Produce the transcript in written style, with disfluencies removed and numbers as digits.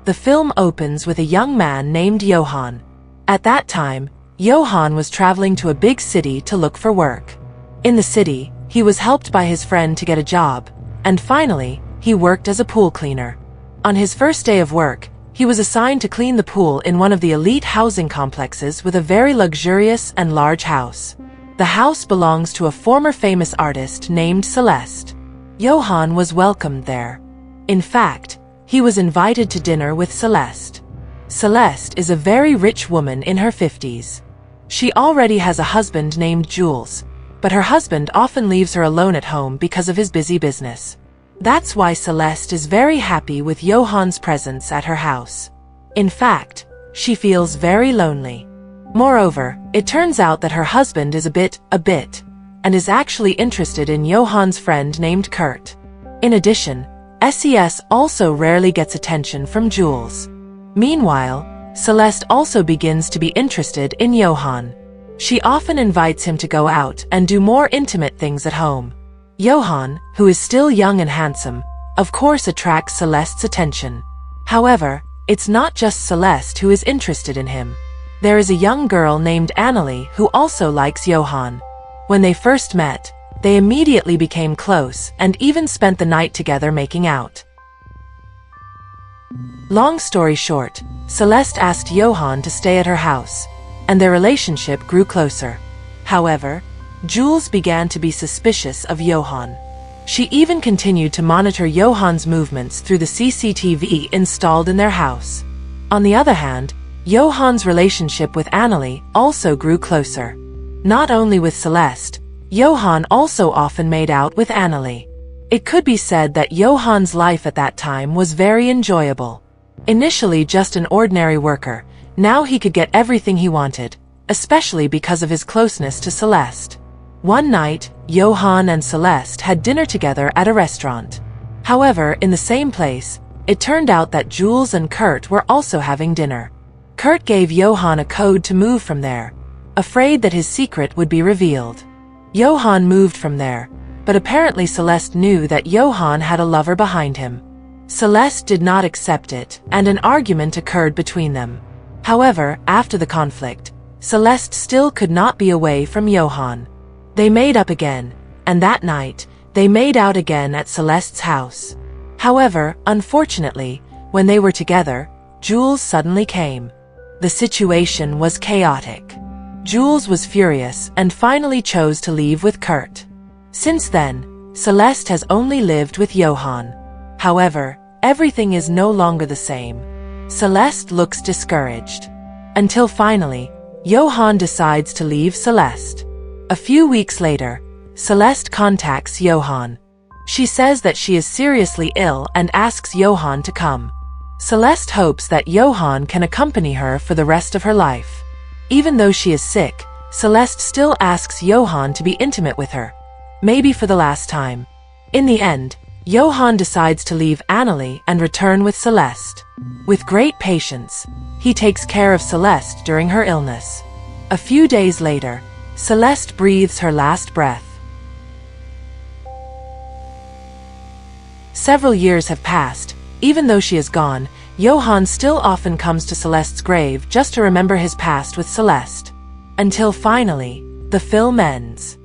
The film opens with a young man named Johan. At that time, Johan was traveling to a big city to look for work. In the city, he was helped by his friend to get a job, and finally, he worked as a pool cleaner. On his first day of work, he was assigned to clean the pool in one of the elite housing complexes with a very luxurious and large house. The house belongs to a former famous artist named Celeste. Johan was welcomed there. In fact, he was invited to dinner with Celeste. Celeste is a very rich woman in her 50s. She already has a husband named Jules, but her husband often leaves her alone at home because of his busy business. That's why Celeste is very happy with Johan's presence at her house. In fact, she feels very lonely. Moreover, it turns out that her husband is a bit, and is actually interested in Johan's friend named Kurt. In addition, SES also rarely gets attention from Jules. Meanwhile, Celeste also begins to be interested in Johan. She often invites him to go out and do more intimate things at home. Johan, who is still young and handsome, of course attracts Celeste's attention. However, it's not just Celeste who is interested in him. There is a young girl named Annalie who also likes Johan. When they first met, they immediately became close and even spent the night together making out. Long story short, Celeste asked Johan to stay at her house, and their relationship grew closer. However, Jules began to be suspicious of Johan. She even continued to monitor Johan's movements through the CCTV installed in their house. On the other hand, Johan's relationship with Annalie also grew closer. Not only with Celeste, Johan also often made out with Annalie. It could be said that Johan's life at that time was very enjoyable. Initially just an ordinary worker, now he could get everything he wanted, especially because of his closeness to Celeste. One night, Johan and Celeste had dinner together at a restaurant. However, in the same place, it turned out that Jules and Kurt were also having dinner. Kurt gave Johan a code to move from there, afraid that his secret would be revealed. Johan moved from there, but apparently Celeste knew that Johan had a lover behind him. Celeste did not accept it, and an argument occurred between them. However, after the conflict, Celeste still could not be away from Johan. They made up again, and that night, they made out again at Celeste's house. However, unfortunately, when they were together, Jules suddenly came. The situation was chaotic. Jules was furious and finally chose to leave with Kurt. Since then, Celeste has only lived with Johan. However, everything is no longer the same. Celeste looks discouraged. Until finally, Johan decides to leave Celeste. A few weeks later, Celeste contacts Johan. She says that she is seriously ill and asks Johan to come. Celeste hopes that Johan can accompany her for the rest of her life. Even though she is sick, Celeste still asks Johan to be intimate with her, maybe for the last time. In the end, Johan decides to leave Annalie and return with Celeste. With great patience, he takes care of Celeste during her illness. A few days later, Celeste breathes her last breath. Several years have passed. Even though she is gone, Johan still often comes to Celeste's grave just to remember his past with Celeste. Until finally, the film ends.